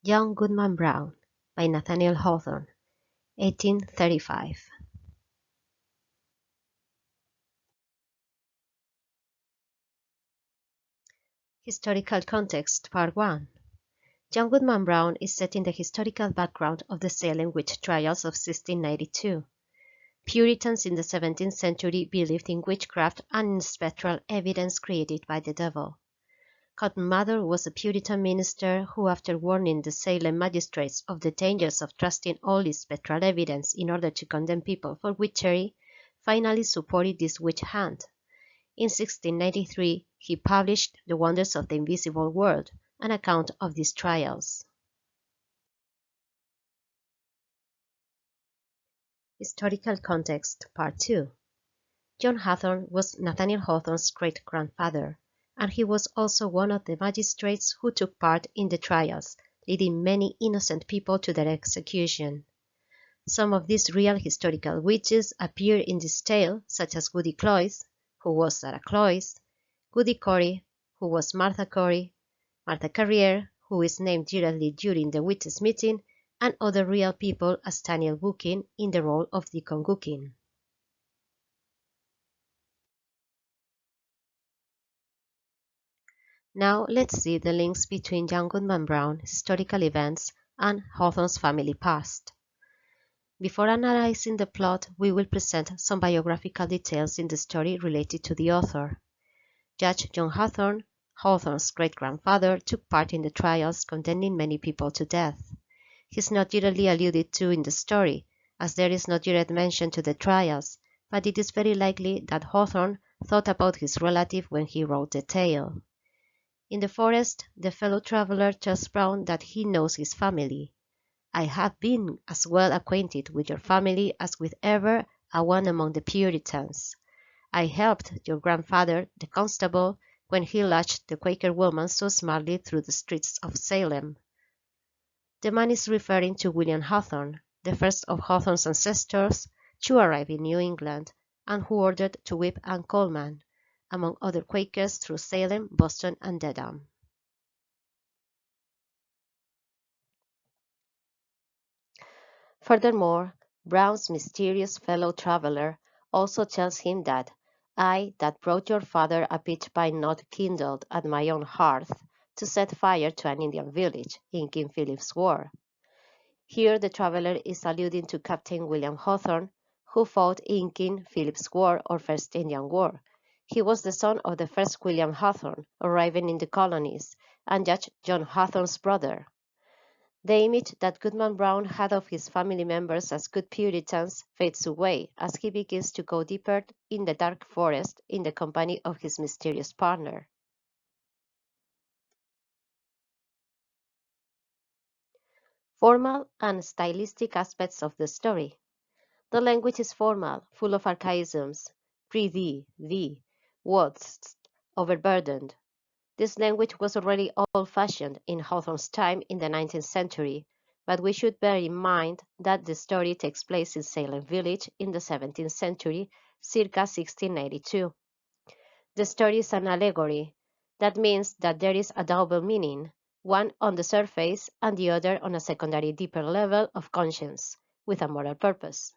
John Goodman Brown by Nathaniel Hawthorne, 1835. Historical Context Part 1. John Goodman Brown is set in the historical background of the Salem Witch Trials of 1692. Puritans in the 17th century believed in witchcraft and in spectral evidence created by the devil. Cotton Mather was a Puritan minister who, after warning the Salem magistrates of the dangers of trusting only spectral evidence in order to condemn people for witchery, finally supported this witch hunt. In 1693, he published The Wonders of the Invisible World, an account of these trials. Historical Context Part 2. John Hawthorne was Nathaniel Hawthorne's great-grandfather, and he was also one of the magistrates who took part in the trials, leading many innocent people to their execution. Some of these real historical witches appear in this tale, such as Goody Cloyce, who was Sarah Cloyce, Goody Corey, who was Martha Corey, Martha Carrier, who is named directly during the witches' meeting, and other real people as Daniel Gookin in the role of Deacon Gookin. Now let's see the links between John Goodman Brown historical events and Hawthorne's family past. Before analyzing the plot, we will present some biographical details in the story related to the author. Judge John Hawthorne, Hawthorne's great-grandfather, took part in the trials, condemning many people to death. He is not directly alluded to in the story, as there is no direct mention to the trials, but it is very likely that Hawthorne thought about his relative when he wrote the tale. In the forest, the fellow traveler tells Brown that he knows his family. "I have been as well acquainted with your family as with ever a one among the Puritans. I helped your grandfather, the constable, when he lashed the Quaker woman so smartly through the streets of Salem." The man is referring to William Hawthorne, the first of Hawthorne's ancestors to arrive in New England, and who ordered to whip Ann Coleman, among other Quakers, through Salem, Boston, and Dedham. Furthermore, Brown's mysterious fellow traveler also tells him that "I that brought your father a pitch pine not kindled at my own hearth to set fire to an Indian village in King Philip's War." Here the traveler is alluding to Captain William Hawthorne, who fought in King Philip's War or First Indian War. He was the son of the first William Hawthorne, arriving in the colonies, and Judge John Hawthorne's brother. The image that Goodman Brown had of his family members as good Puritans fades away as he begins to go deeper in the dark forest in the company of his mysterious partner. Formal and stylistic aspects of the story. The language is formal, full of archaisms, pre-thee, thee, wouldst, overburdened. This language was already old-fashioned in Hawthorne's time in the 19th century, but we should bear in mind that the story takes place in Salem Village in the 17th century, circa 1692. The story is an allegory. That means that there is a double meaning, one on the surface and the other on a secondary deeper level of conscience, with a moral purpose.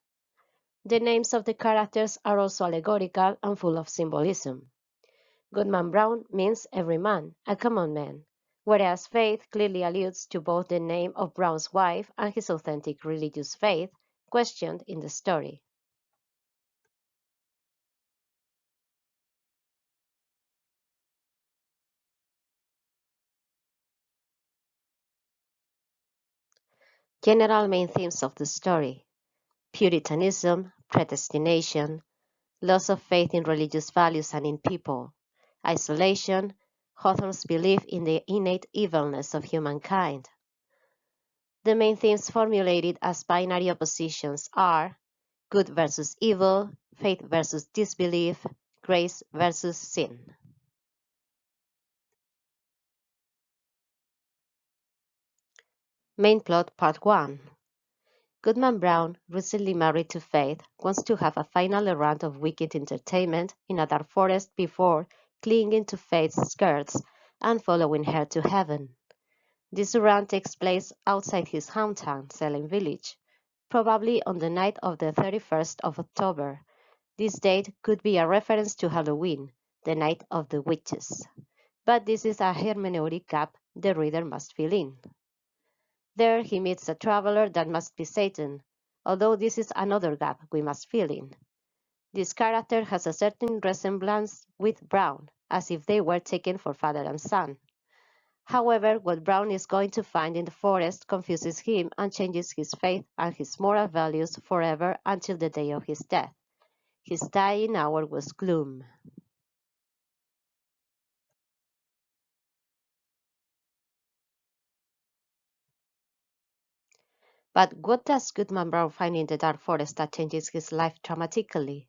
The names of the characters are also allegorical and full of symbolism. Goodman Brown means every man, a common man, whereas faith clearly alludes to both the name of Brown's wife and his authentic religious faith, questioned in the story. General main themes of the story: Puritanism, predestination, loss of faith in religious values and in people, isolation, Hawthorne's belief in the innate evilness of humankind. The main themes formulated as binary oppositions are good versus evil, faith versus disbelief, grace versus sin. Main plot Part 1. Goodman Brown, recently married to Faith, wants to have a final round of wicked entertainment in a dark forest before clinging to Faith's skirts and following her to heaven. This run takes place outside his hometown, Salem Village, probably on the night of the 31st of October. This date could be a reference to Halloween, the night of the witches. But this is a hermeneutic gap the reader must fill in. There he meets a traveler that must be Satan, although this is another gap we must fill in. This character has a certain resemblance with Brown, as if they were taken for father and son. However, what Brown is going to find in the forest confuses him and changes his faith and his moral values forever until the day of his death. His dying hour was gloom. But what does Goodman Brown find in the dark forest that changes his life dramatically?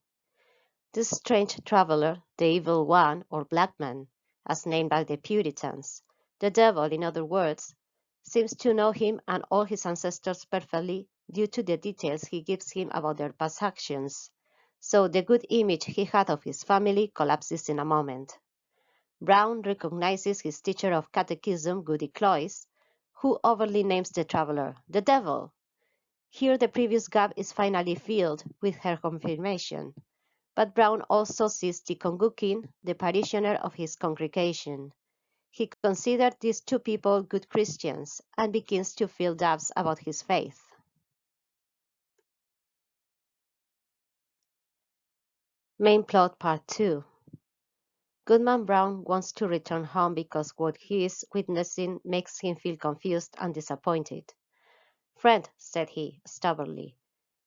This strange traveler, the evil one, or black man, as named by the Puritans, the devil in other words, seems to know him and all his ancestors perfectly due to the details he gives him about their past actions. So the good image he had of his family collapses in a moment. Brown recognizes his teacher of catechism, Goody Cloyce, who overly names the traveler the devil. Here the previous gap is finally filled with her confirmation. But Brown also sees Deacon Gookin, the parishioner of his congregation. He considered these two people good Christians and begins to feel doubts about his faith. Main plot part 2. Goodman Brown wants to return home because what he is witnessing makes him feel confused and disappointed. "Friend," said he, stubbornly,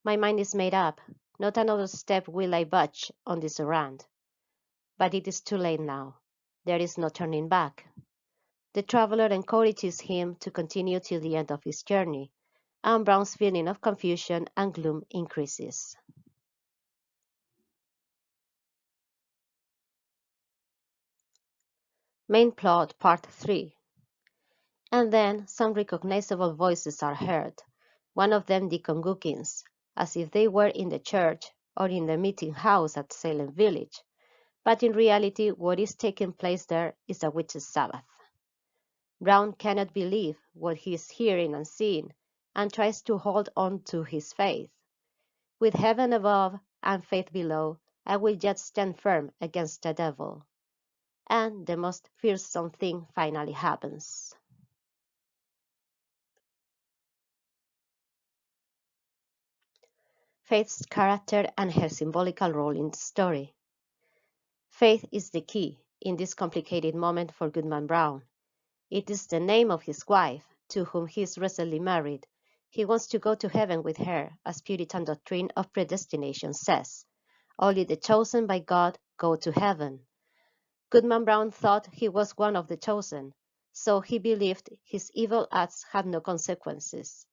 "my mind is made up. Not another step will I budge on this errand." But it is too late now. There is no turning back. The traveler encourages him to continue till the end of his journey, and Brown's feeling of confusion and gloom increases. Main plot part 3. And then some recognizable voices are heard, one of them Deacon Gookin's, as if they were in the church or in the meeting house at Salem Village, but in reality what is taking place there is a witches' Sabbath. Brown cannot believe what he is hearing and seeing, and tries to hold on to his faith. "With heaven above and faith below, I will yet stand firm against the devil." And the most fearsome thing finally happens. Faith's character and her symbolical role in the story. Faith is the key in this complicated moment for Goodman Brown. It is the name of his wife, to whom he is recently married. He wants to go to heaven with her, as Puritan doctrine of predestination says. Only the chosen by God go to heaven. Goodman Brown thought he was one of the chosen, so he believed his evil acts had no consequences.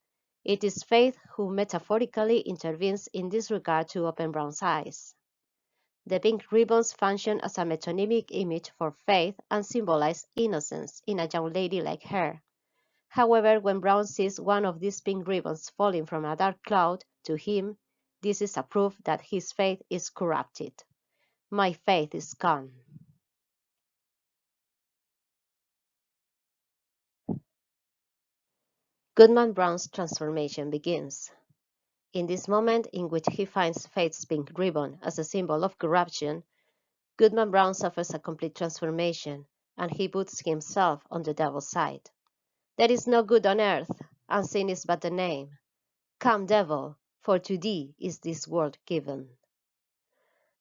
It is faith who metaphorically intervenes in this regard to open Brown's eyes. The pink ribbons function as a metonymic image for faith and symbolize innocence in a young lady like her. However, when Brown sees one of these pink ribbons falling from a dark cloud, to him, this is a proof that his faith is corrupted. "My faith is gone." Goodman Brown's transformation begins. In this moment in which he finds faith's pink ribbon as a symbol of corruption, Goodman Brown suffers a complete transformation, and he puts himself on the devil's side. "There is no good on earth, and sin is but a name. Come, devil, for to thee is this world given."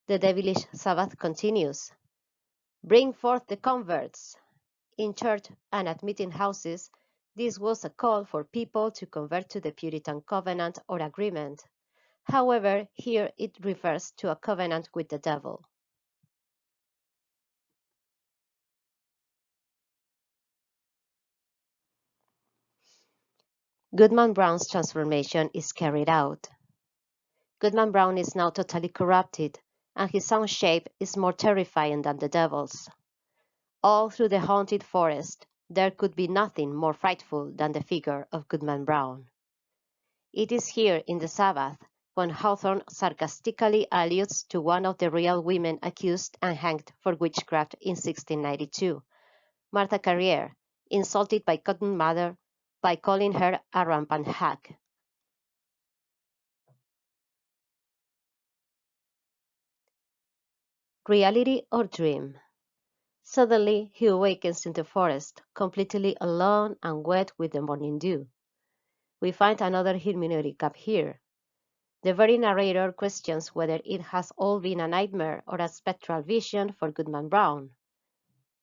The devilish Sabbath continues. "Bring forth the converts." In church and at meeting houses, this was a call for people to convert to the Puritan covenant or agreement. However, here it refers to a covenant with the devil. Goodman Brown's transformation is carried out. Goodman Brown is now totally corrupted, and his own shape is more terrifying than the devil's. All through the haunted forest, there could be nothing more frightful than the figure of Goodman Brown. It is here in the Sabbath when Hawthorne sarcastically alludes to one of the real women accused and hanged for witchcraft in 1692, Martha Carrier, insulted by Cotton Mather by calling her a rampant hag. Reality or dream? Suddenly he awakens in the forest, completely alone and wet with the morning dew. We find another hermeneutic gap here. The very narrator questions whether it has all been a nightmare or a spectral vision for Goodman Brown.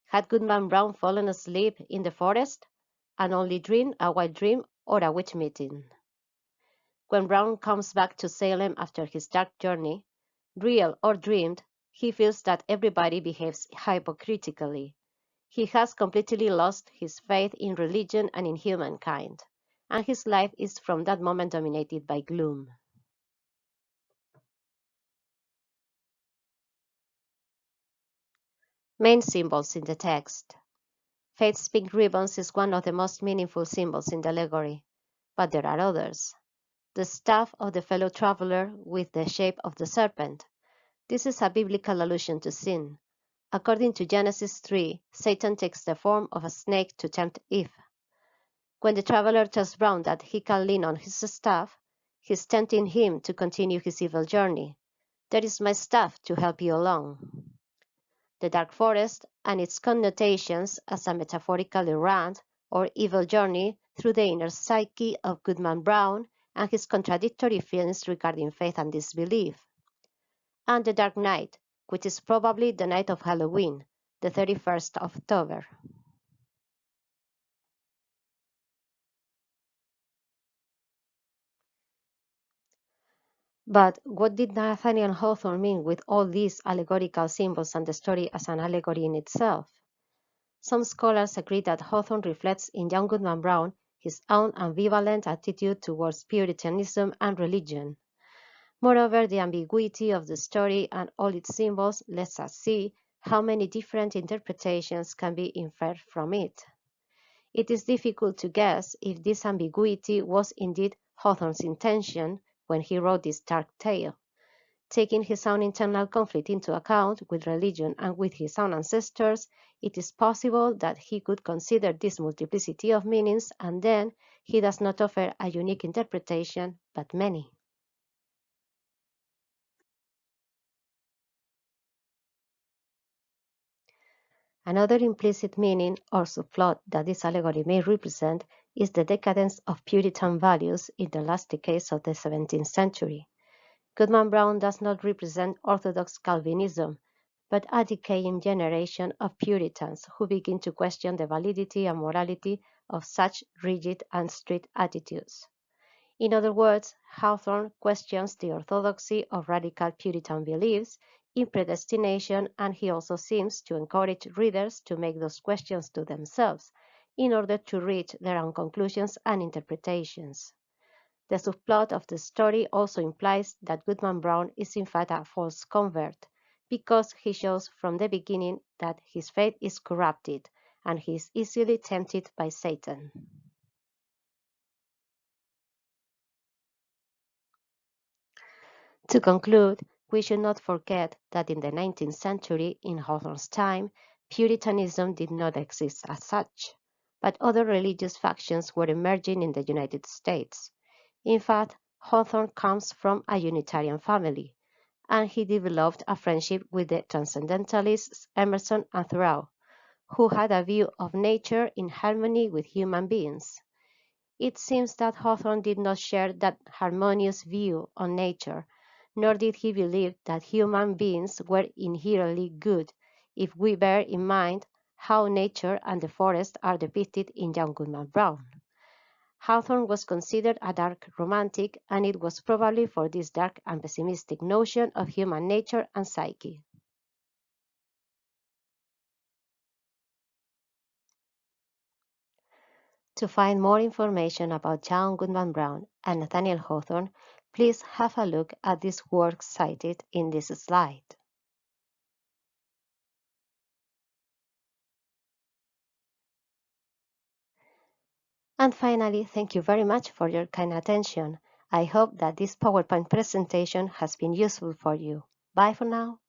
Had Goodman Brown fallen asleep in the forest and only dreamed a wild dream or a witch meeting? When Brown comes back to Salem after his dark journey, real or dreamed, he feels that everybody behaves hypocritically. He has completely lost his faith in religion and in humankind, and his life is from that moment dominated by gloom. Main symbols in the text. Faith's pink ribbons is one of the most meaningful symbols in the allegory, but there are others. The staff of the fellow traveler with the shape of the serpent. This is a biblical allusion to sin. According to Genesis 3, Satan takes the form of a snake to tempt Eve. When the traveler tells Brown that he can lean on his staff, he's tempting him to continue his evil journey. There is my staff to help you along. The dark forest and its connotations as a metaphorical errand or evil journey through the inner psyche of Goodman Brown and his contradictory feelings regarding faith and disbelief. And the dark night, which is probably the night of Halloween, the 31st of October. But what did Nathaniel Hawthorne mean with all these allegorical symbols and the story as an allegory in itself? Some scholars agree that Hawthorne reflects in young Goodman Brown his own ambivalent attitude towards Puritanism and religion. Moreover, the ambiguity of the story and all its symbols lets us see how many different interpretations can be inferred from it. It is difficult to guess if this ambiguity was indeed Hawthorne's intention when he wrote this dark tale. Taking his own internal conflict into account with religion and with his own ancestors, it is possible that he could consider this multiplicity of meanings and then he does not offer a unique interpretation, but many. Another implicit meaning or subplot that this allegory may represent is the decadence of Puritan values in the last decades of the 17th century. Goodman Brown does not represent orthodox Calvinism, but a decaying generation of Puritans who begin to question the validity and morality of such rigid and strict attitudes. In other words, Hawthorne questions the orthodoxy of radical Puritan beliefs in predestination, and he also seems to encourage readers to make those questions to themselves in order to reach their own conclusions and interpretations. The subplot of the story also implies that Goodman Brown is in fact a false convert, because he shows from the beginning that his faith is corrupted and he is easily tempted by Satan. To conclude, we should not forget that in the 19th century, in Hawthorne's time, Puritanism did not exist as such, but other religious factions were emerging in the United States. In fact, Hawthorne comes from a Unitarian family, and he developed a friendship with the Transcendentalists Emerson and Thoreau, who had a view of nature in harmony with human beings. It seems that Hawthorne did not share that harmonious view on nature, nor did he believe that human beings were inherently good, if we bear in mind how nature and the forest are depicted in John Goodman Brown. Hawthorne was considered a dark romantic, and it was probably for this dark and pessimistic notion of human nature and psyche. To find more information about John Goodman Brown and Nathaniel Hawthorne, please have a look at these works cited in this slide. And finally, thank you very much for your kind attention. I hope that this PowerPoint presentation has been useful for you. Bye for now.